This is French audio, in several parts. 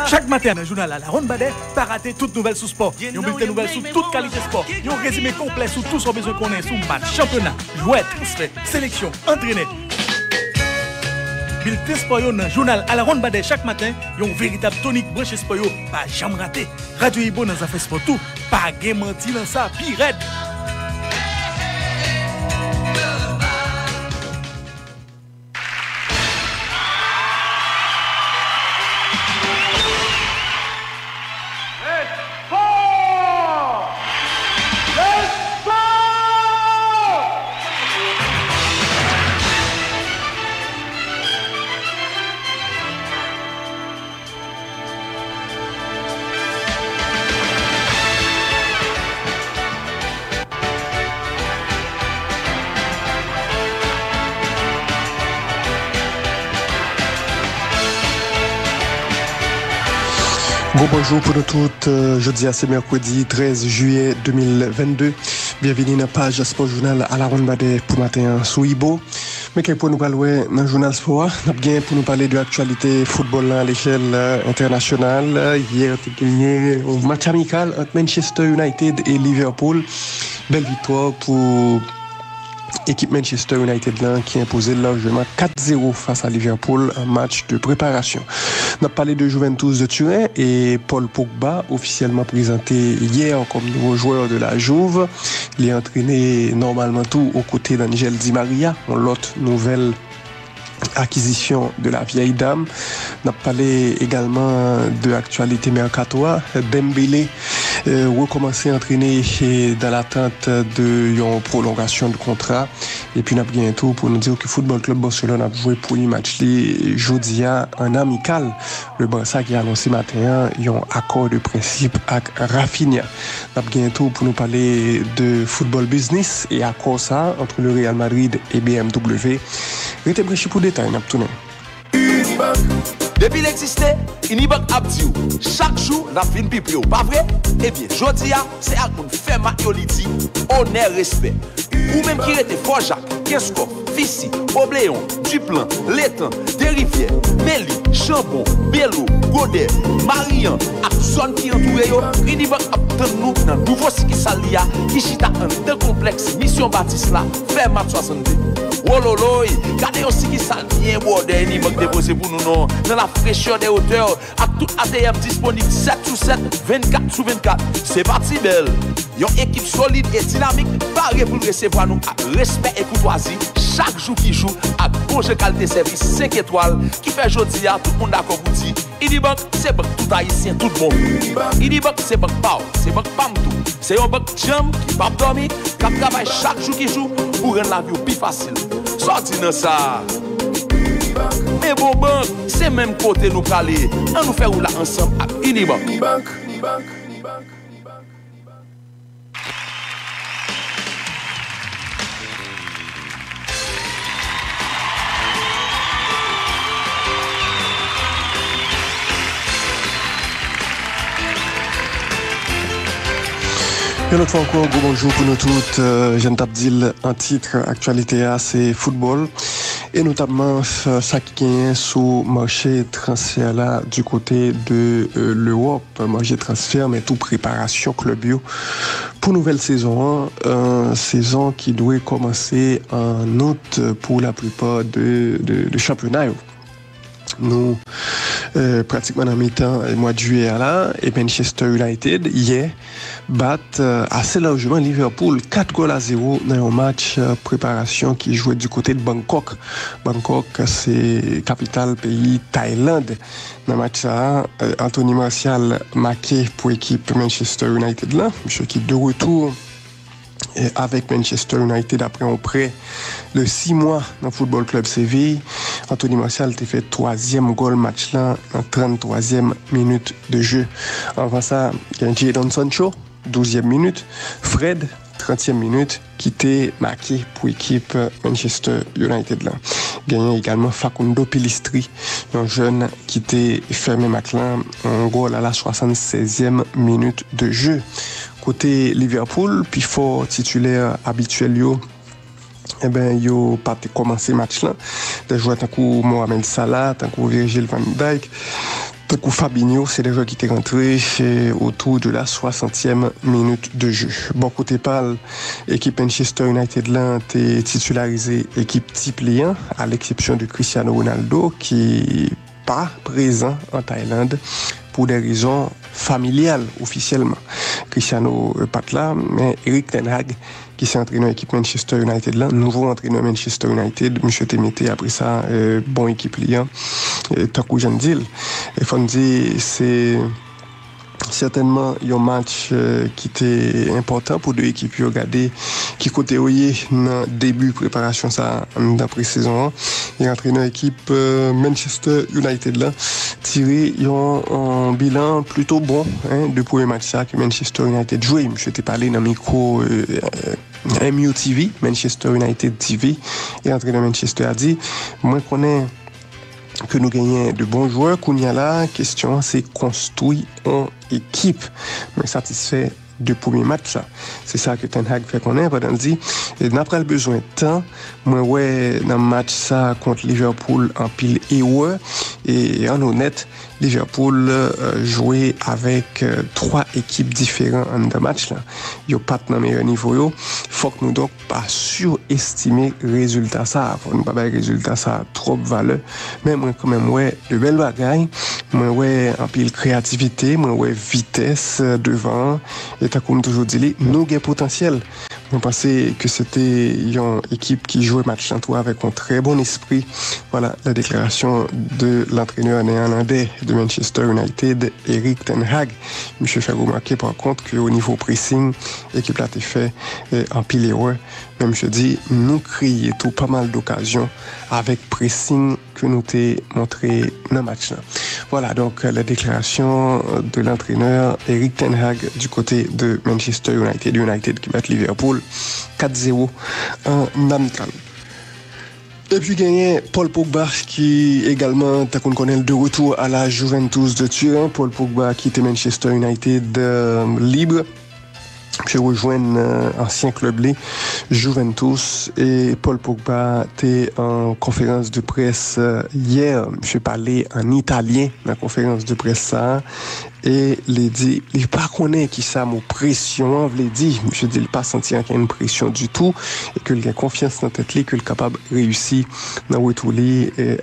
Chaque matin, dans le journal à la Ronde Badet, pas rater toute nouvelle sous sport. Yon bulletin nouvelle sur toute qualité sport. Yon résumé complet sur tout son besoin qu'on ait sous match, championnat, jouet, transfert, sélection, entraîné. Bulletin sport dans le journal à la Ronde Badet chaque matin, yon véritable tonique branché sport, pas jamais raté. Radio Ibo dans affaires sport tout, pas game menti dans ça, pire raide. Bonjour pour nous toutes, jeudi à ce mercredi 13 juillet 2022. Bienvenue dans la page Sport Journal à la Ronde Badet pour matin sur Ibo. Mais qu'est-ce pour nous parler dans le journal sport? Nous avons bien pour nous parler de l'actualité football à l'échelle internationale. Hier, il y a un match amical entre Manchester United et Liverpool. Belle victoire pour l'équipe Manchester United là, qui a imposé largement 4-0 face à Liverpool, un match de préparation. On a parlé de Juventus de Turin et Paul Pogba, officiellement présenté hier comme nouveau joueur de la Juve. Il est entraîné normalement tout aux côtés d'Angel Di Maria, l'autre nouvelle acquisition de la vieille dame. On a parlé également de l'actualité mercato. Dembélé recommencer à entraîner dans l'attente de une prolongation de contrat. Et puis on a bientôt pour nous dire que Football Club Barcelone a joué pour le match jeudi en amical. Le Barça qui a annoncé matin un accord de principe avec Rafinha. On a bientôt pour nous parler de football business et accord ça entre le Real Madrid et BMW. Restez branchés pour détail, n'a pas depuis l'existé, Unibank a dit chaque jour n'a fin pipi, pas vrai? Eh bien, jodi a, c'est à qu'on fait ma yoliti, honneur, respect. Ou même qui était Fort Jacques, Kesco, Fissi, Obléon, Duplan, Létan, Desrivières, Méli, Chambon, Bello, Godet, Marian, à zone qui entoure yo, Unibank a tant nous dans nouveau siki salia, qui chita un deux complexe, mission Baptiste là, fait mat 62. Oh lolo, regardez aussi qui ça bien bordé, Unibank déposé pour nous non, dans la fraîcheur des hauteurs, à tout ATM disponible 7 sur 7, 24 sur 24. C'est parti belle. Yon équipe solide et dynamique, paré pour recevoir nous avec respect et courtoisie chaque jour qui joue à bon qualité service 5 étoiles qui fait jodi à tout le monde d'accord pour dire Unibank c'est banque tout haïtien tout le monde. Unibank c'est banque pao, c'est banque pam tout. C'est un banque jam qui pas dormir, qui travaille chaque jour qui joue pour rendre la vie plus facile. Sorti dans ça. Mais bon banque, c'est même côté nous caler. On nous fait rouler ensemble avec Unibank. Unibank. Une autre fois encore, bonjour pour nous toutes. Je ne t'abdile un titre actualité c'est football et notamment ça qui est sous marché transfert là du côté de l'Europe, marché transfert mais tout préparation club bio pour nouvelle saison, saison qui doit commencer en août pour la plupart de championnat. Nous pratiquement en mi-temps mois de juillet là et Manchester United hier bat assez largement Liverpool 4-0 dans un match préparation qui jouait du côté de Bangkok. Bangkok c'est capitale pays Thaïlande. Dans le match ça Anthony Martial marqué pour l'équipe Manchester United là, monsieur qui de retour avec Manchester United après un prêt de 6 mois dans le Football Club Séville. Anthony Martial a fait 3e goal match là en 33e minute de jeu. Avant ça, il y a Jadon Sancho, 12e minute. Fred, 30e minute, qui était marqué pour l'équipe Manchester United là. Gagné également Facundo Pellistri, un jeune qui était fermé Maclin, un goal à la 76e minute de jeu. Côté Liverpool, puis fort titulaire habituel yo, eh ben yo pas commencé match là. Des joueurs tant que Mohamed Salah, tant que Virgil van Dijk, Takou Fabinho, c'est le joueur qui est rentré autour de la 60e minute de jeu. Bon côté pâle, équipe Manchester United là est titularisée équipe type liant, à l'exception de Cristiano Ronaldo qui n'est pas présent en Thaïlande pour des raisons familiales officiellement. Cristiano pas là, mais Erik ten Hag qui s'est entraîné dans l'équipe Manchester United là, nouveau entraîneur Manchester United, monsieur Témété après ça bon équipe liant Takou Jandil. Et faut dire c'est certainement un match qui était important pour deux équipes qui regardaient qui côté dans début préparation ça dans pré-saison et entraîneur équipe Manchester United là tiré un bilan plutôt bon de premier match ça que Manchester United jouait. Je t'ai parlé dans micro MUTV, Manchester United TV, et entraîneur Manchester a dit moi connais que nous gagnons de bons joueurs. Qu'on y a là, question c'est construire une équipe. Mais satisfait de premier match là. C'est ça que Ten Hag fait connaître. Pendant dit, d'après le besoin de temps, moi ouais dans le match ça contre Liverpool en pile erreur et en honnête, Liverpool jouait avec trois équipes différentes en deux matchs là. Yo pas dans meilleur niveau yo. Faut que nous donc pas surestimer résultat ça. Faut nous pas bailler résultat ça trop valeur. Mais moi quand même ouais de belles bagailles. Moi ouais en pile créativité, moi ouais vitesse devant et t'as comme toujours dit nous gain potentiel. On pensait que c'était une équipe qui jouait match en tout avec un très bon esprit. Voilà la déclaration de l'entraîneur néerlandais de Manchester United, Erik ten Hag. Monsieur fait remarquer par contre qu'au niveau pressing, l'équipe là a fait en pile erreur. Même je dis, nous créons tout pas mal d'occasions avec pressing que nous t'ai montré dans le match là. Voilà donc la déclaration de l'entraîneur Erik ten Hag du côté de Manchester United qui bat Liverpool 4-0 en amical. Et puis gagné Paul Pogba qui également t'as qu'on connaît de retour à la Juventus de Turin. Paul Pogba qui était Manchester United libre. Je rejoins ancien club les Juventus et Paul Pogba était en conférence de presse hier. Je parlais en italien dans la conférence de presse ça et les dit il pas connaît qui ça mon pression veut dire je dis il pas sentir qu'il y a une pression du tout et que il a confiance dans tête que le capable réussir dans retour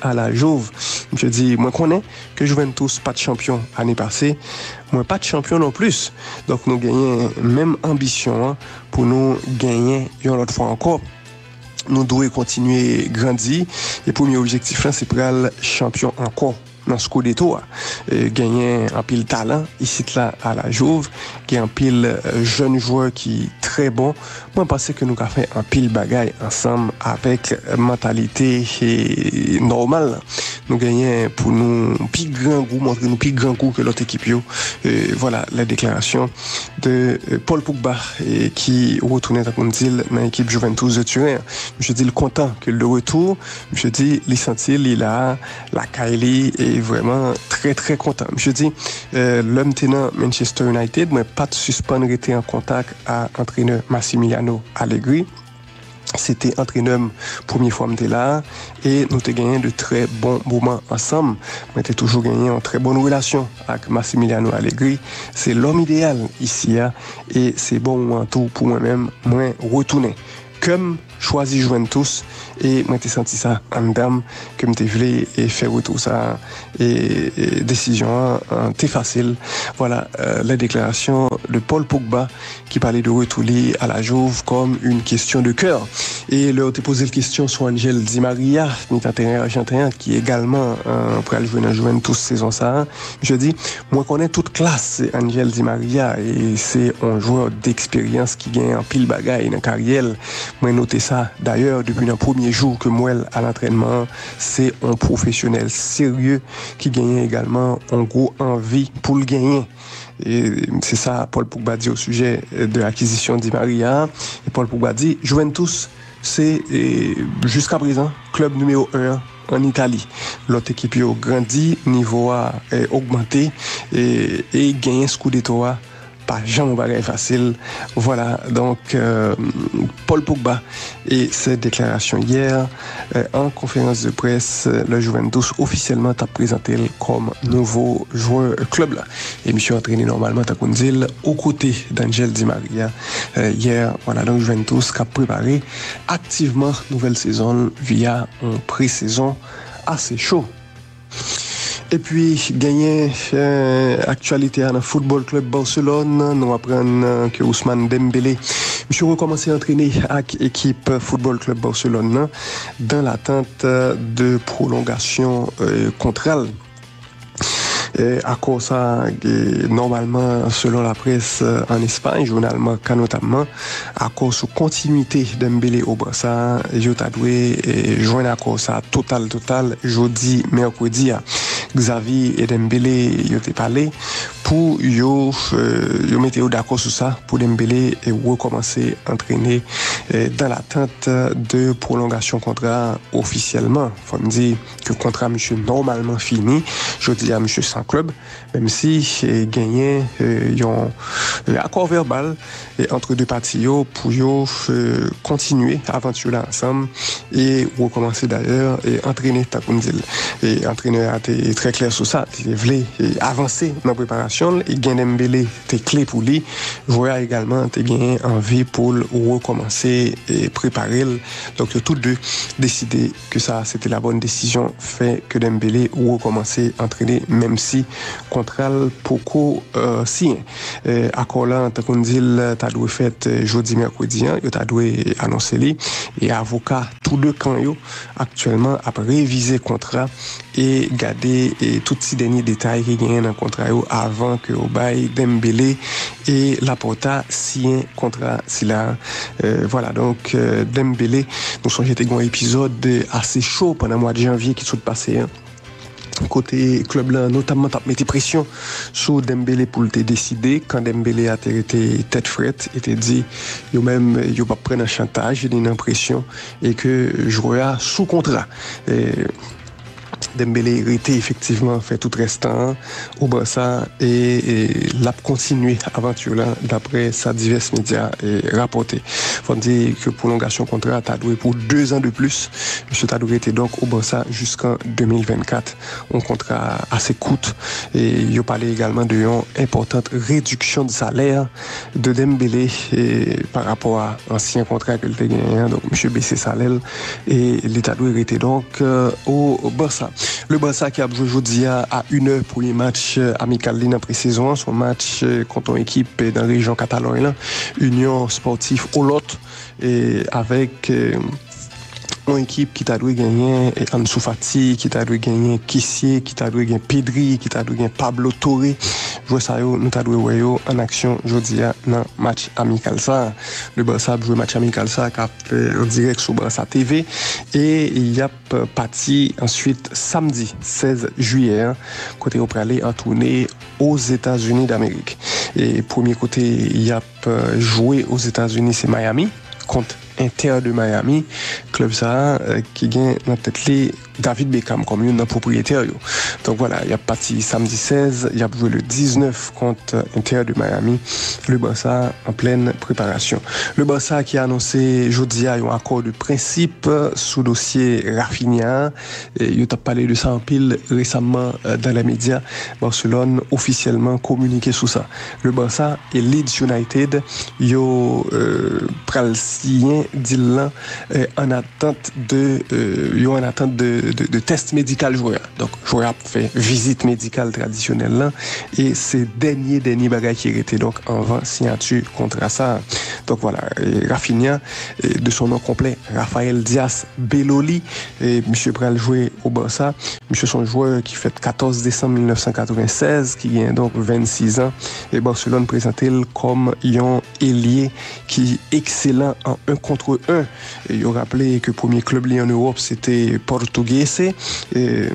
à la Juve. Je dis moi connais que Juventus pas de champion année passée. Moi pas de champion non plus. Donc nous gagnons même ambition pour nous gagner une autre fois encore. Nous devons continuer grandir et premier objectif là c'est pour être champion encore dans ce coup d'étoile gagner un pile talent ici là à la Juve qui est un pile jeune joueur qui très bon. Moi pense que nous avons fait un pile bagaille ensemble avec mentalité normale. Nous gagnons pour nous plus grand goût, montrer nous plus grand goût que l'autre équipe yo. Voilà la déclaration de Paul Pogba qui retourne dans l'équipe Juventus de Turin. Je dis le content que le retour, je dis les sentir il a la Kylie et vraiment très très content. Je dis l'homme tenant Manchester United mais pas de suspendre était en contact à entraîneur Massimiliano Allegri. C'était entraîneur première fois m'était là et nous avons gagné de très bons moments ensemble. On était toujours gagné en très bonne relation avec Massimiliano Allegri. C'est l'homme idéal ici et c'est bon en tout pour moi-même moi retourner comme choisi Juventus et moi t'ai senti ça en dame que me t'ai voulu et faire retour ça et décision t'es facile. Voilà la déclaration de Paul Pogba qui parlait de retour à la Juve comme une question de cœur et leur t'ai posé la question sur Angel Di Maria milieu argentin qui également pour aller jouer dans Juventus saison ça. Je dis moi connais toute classe Angel Di Maria et c'est un joueur d'expérience qui gagne en pile bagaille dans carrière. Moi noté ça d'ailleurs depuis le premier jour que moi à l'entraînement c'est un professionnel sérieux qui gagne également en gros envie pour le gagner. Et c'est ça Paul Pogba dit au sujet de l'acquisition Di Maria et Paul Pogba dit Juventus c'est jusqu'à présent club numéro 1 en Italie. L'autre équipe a grandi, niveau a augmenté et gagné Scudetto pas jamais bagay facile. Voilà, donc Paul Pogba et ses déclarations hier en conférence de presse, le Juventus officiellement t'a présenté comme nouveau joueur club là. Et monsieur entraîné normalement t'as dit aux côtés d'Angel Di Maria hier. Voilà, donc Juventus qui a préparé activement nouvelle saison via une pré-saison assez chaud. Et puis, gagné actualité dans le Football Club Barcelone, nous apprenons que Ousmane Dembélé, monsieur recommencé à entraîner avec l'équipe Football Club Barcelone dans l'attente de prolongation contrat. À cause ça, normalement, selon la presse en Espagne, journal Marca notamment, à cause de continuité d'Dembélé au Barça, je t'ai doué joindre à cause ça total, jeudi, mercredi, Xavi et Dembélé, ils ont parlé pour yo mettre d'accord sur ça pour Dembélé et recommencer à entraîner dans l'attente de prolongation contrat officiellement. Faut me dire que le contrat monsieur normalement fini, je dis à monsieur sans club, même si gagné un accord verbal entre deux parties pour continuer aventure là ensemble et recommencer d'ailleurs et entraîner et entraîneur a été très clair sur ça, il voulait avancer dans la préparation et Dembélé était clé pour lui. Joueur également était bien envie pour recommencer et préparer. Donc tous deux décidé que ça c'était la bonne décision, fait que Dembélé recommencer à entraîner même si contrat beaucoup signé. Accord là tant qu'on dit t'as dû fait jeudi mercredi, il t'a dû annoncer lui et avocat tous deux camps actuellement a révisé contrat et garder tous ces derniers détails qui gagnent dans le contrat avant que au bail Dembélé et Laporta signent contrat si là voilà donc Dembélé nous sommes j'étais un épisode assez chaud pendant le mois de janvier qui s'est passé côté club là notamment t'as mis pression sur Dembélé pour le décider quand Dembélé a été tête frette était dit yo même yo pas prendre un chantage il y a une pression et que joueur sous contrat Dembélé était effectivement fait tout restant au Barça et l'a continué aventure là d'après sa divers médias et rapporté. Faut dire que prolongation contrat a doué pour 2 ans de plus. Monsieur Tadoué était donc au Barça jusqu'en 2024. Un contrat assez court et il a parlé également de une importante réduction de salaire de Dembélé par rapport à l'ancien contrat qu'il était gagné. Donc monsieur baissé salaire et l'État Tadoué était donc au Barça. Le Barça qui a joué aujourd'hui à 1h pour les matchs amical en pré-saison, son match contre une équipe dans la région Catalogne, Union Sportive Olot, et avec une équipe qui t'a dû gagner Ansu Fati, qui t'a dû gagner Kissier, qui t'a dû gagner Pedri, qui t'a dû gagner Pablo Torre. Jouer ça nous t'a dû voir en action aujourd'hui dans match amical ça. Le Barça a joué match amical ça en direct sur Barça TV et il y a parti ensuite samedi 16 juillet côté au aller en tournée aux États-Unis d'Amérique. Et premier côté il y a joué aux États-Unis c'est Miami contre Inter de Miami, club ça qui gagne dans tête David Beckham comme une propriétaire. Donc voilà, il y a parti samedi 16, il y a joué le 19 contre Inter de Miami, le Barça en pleine préparation. Le Barça qui a annoncé jeudi un accord de principe sous dossier Rafinha, il a parlé de ça en pile récemment dans les médias. Barcelone officiellement communiqué sur ça. Le Barça et Leeds United, yo pral signer deal en attente de test médical joueur. Donc joueur a fait visite médicale traditionnelle là et c'est dernier bagage qui était donc avant signature contrat ça. Donc voilà, et Rafinha de son nom complet Rafael Diaz Beloli et monsieur pral jouer au Barça. Monsieur son joueur qui fait 14 décembre 1996 qui a donc 26 ans et Barcelone présenté comme un ailier qui est excellent en 1 contre 1. Et il a rappelé que le premier club en Europe c'était Portuguese et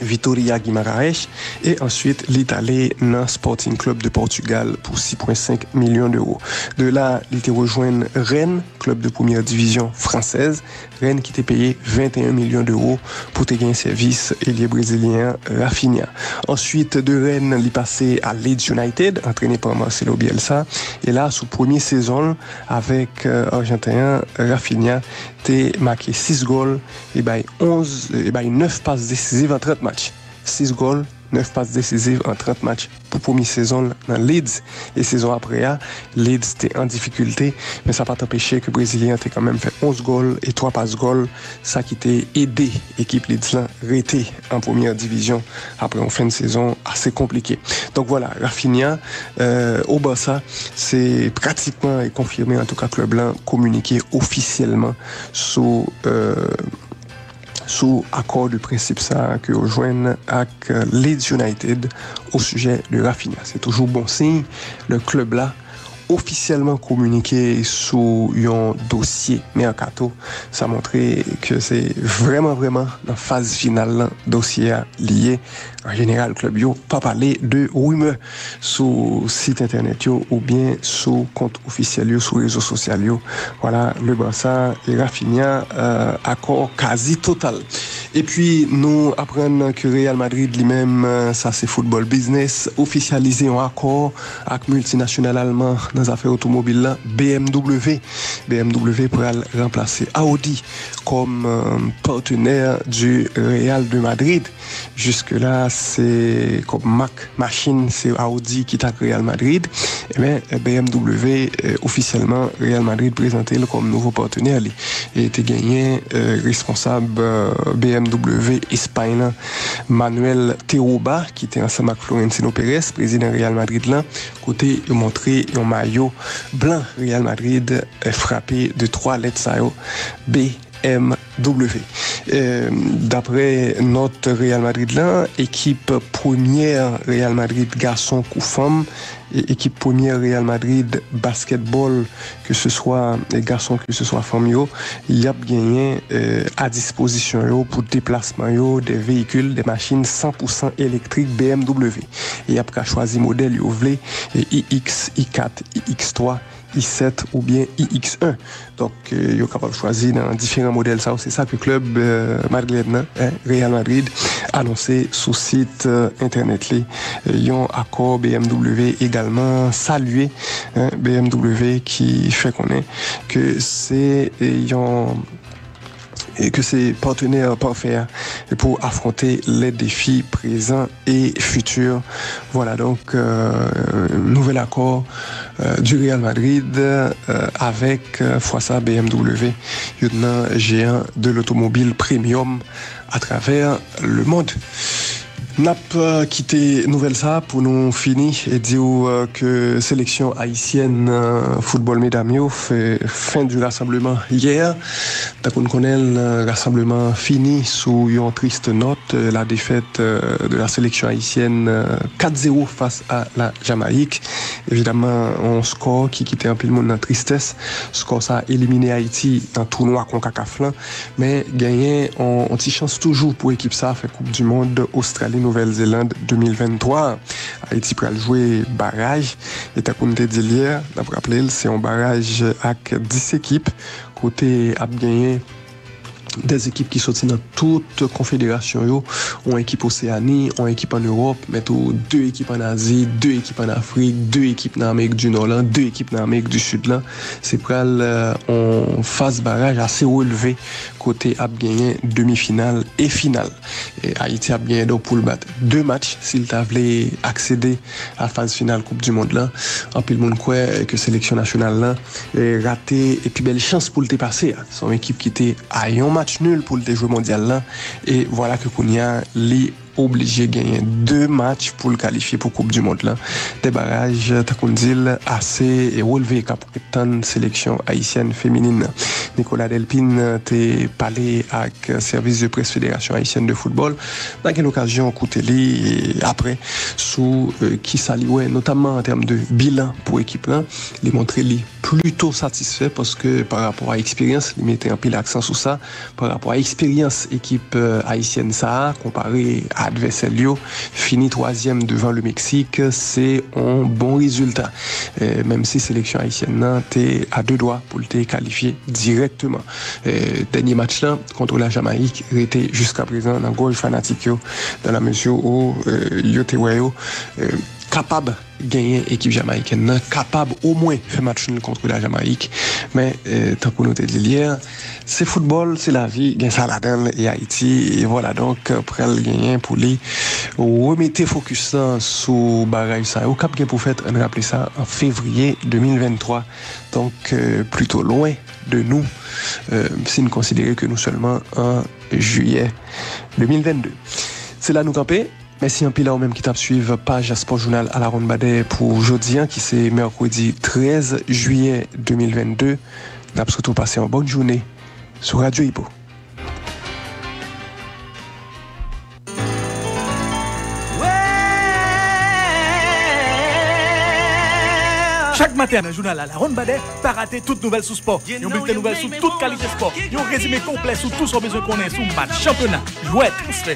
Vitória Guimarães et ensuite l'Italie dans Sporting Club de Portugal pour 6,5 millions d'euros. De là, il était rejoint Rennes, club de première division française. Rennes qui était payé 21 millions d'euros pour te gagner service ailier brésilien Rafinha. Ensuite, de Rennes, il est passé à Leeds United, entraîné par Marcelo Bielsa. Et là, sous première saison, avec Argentin Rafinha, t'es marqué 6 goals et 9 passes décisives en 30 matchs. 6 goals, 9 passes décisives en 30 matchs pour première saison dans Leeds. Et saison après, Leeds était en difficulté, mais ça n'a pas empêché que le Brésilien ait quand même fait 11 goals et 3 passes goals. Ça qui t'a aidé l'équipe Leeds là rester en première division après une fin de saison assez compliquée. Donc voilà, Rafinha au Barça, c'est pratiquement confirmé, en tout cas club blanc communiqué officiellement sous accord de principe ça que rejoignent avec Leeds United au sujet de Rafinha. C'est toujours bon signe. Le club là officiellement communiqué sous un dossier mercato, ça montrait que c'est vraiment dans phase finale dossier lié. En général, club yo pas parler de rumeurs sur site internet yo ou bien sur compte officiel yo, sur réseaux sociaux yo. Voilà, le Barça et Rafinha accord quasi total. Et puis nous apprenons que Real Madrid lui-même, ça c'est football business, officialisé un accord avec multinational allemand dans les affaires automobiles là, BMW. BMW pour remplacer Audi comme partenaire du Real de Madrid. Jusque-là, c'est comme machine, c'est Audi qui t'a Real Madrid. Et bien, BMW, officiellement, Real Madrid présenté comme nouveau partenaire. Et était gagné responsable BMW Espagne, Manuel Teroba, qui était ensemble avec Florentino Pérez, président Real Madrid là. Côté, il montrait un maillot blanc Real Madrid frappé de 3 lettres BMW. D'après notre Real Madrid là, équipe première Real Madrid garçon ou femme, et équipe première Real Madrid basketball, que ce soit garçon que ce soit femme yo, il y a gagné à disposition yo pour déplacement yo des véhicules, des machines 100% électriques BMW. Et il y a choisi modèle yo vle iX, i4, iX3, i7 ou bien iX1. Donc, vous êtes capable de choisir dans différents modèles. Ça, c'est ça que le club madrilène, Real Madrid, annoncé sur site internet. Ils ont accord BMW également salué BMW qui fait connaître que c'est partenaires parfaits pour affronter les défis présents et futurs. Voilà donc nouvel accord du Real Madrid avec fois ça BMW, un géant de l'automobile premium à travers le monde. N'a pas quitté Nouvelle ça pour nous finir et dire que sélection haïtienne football mesdames fait fin du rassemblement hier. T'as qu'on connaît le rassemblement fini sous une triste note, la défaite de la sélection haïtienne 4-0 face à la Jamaïque. Évidemment, un score qui quittait un peu le monde dans la tristesse. Score ça a éliminé Haïti dans le tournoi CONCACAF, mais gagné en petite chance toujours pour l'équipe ça fait Coupe du Monde Australie Nouvelle-Zélande 2023. Haïti pour jouer barrage. Et t'as qu'on dit hier, d'après rappeler, c'est un barrage avec 10 équipes. Côté a gagné des équipes qui sortent dans toute confédération, ont équipe Océanie, ont équipe en Europe, mais tout 2 équipes en Asie, 2 équipes en Afrique, 2 équipes en Amérique du Nord, 2 équipes en Amérique du Sud. C'est pour on phase barrage assez relevé côté a gagné demi-finale et finale. Et Haïti a gagné donc pour le battre 2 matchs s'il voulait accéder à la phase finale Coupe du Monde là. En plus le monde croit que sélection nationale là est raté et puis belle chance pour le dépasser. Son équipe qui était à un match nul pour le jouer mondial là et voilà que Kounia li obligé de gagner 2 matchs pour le qualifier pour Coupe du Monde là. Des barrages Takundil assez relevé pour une sélection haïtienne féminine. Nicolas Delpine t'est parlé avec service de presse Fédération haïtienne de football. Dans quelle occasion Kouteli et après sous qui s'alliait notamment en termes de bilan pour l'équipe là, il montrait lui plutôt satisfait parce que par rapport à expérience, il mettait un peu l'accent sur ça par rapport à expérience équipe haïtienne ça comparé à adversaire fini 3e devant le Mexique, c'est un bon résultat. Même si sélection haïtienne était à 2 doigts pour le qualifier directement. Dernier match là contre la Jamaïque était jusqu'à présent dans gorge fanatique dans la mesure où yo capable de gagner l'équipe jamaïcaine, capable au moins de faire match nul contre la Jamaïque. Mais tant qu'on nous a dit hier, c'est football, c'est la vie, gagne ça là-dedans et Haïti. Et voilà donc, après le gagner pour lui, remettez focus sur barrage ça. Au cap pour faire, on rappelle ça en février 2023. Donc, plutôt loin de nous, si nous considérons que nous seulement en juillet 2022. C'est là nous camper. Merci un pile même qui tape suivre page Sport Journal à la Ronde Badet pour aujourd'hui, qui c'est mercredi 13 juillet 2022. Nous avons surtout passé une bonne journée sur Radio Hippo. Chaque matin, le journal à la Ronde Badet, pas rater toutes nouvelles sous sport. Yon bulletin nouvelles sur toute qualité sport. Yon résumé complet sur tout ce besoin qu'on ait sous match, championnat, jouet, transfert,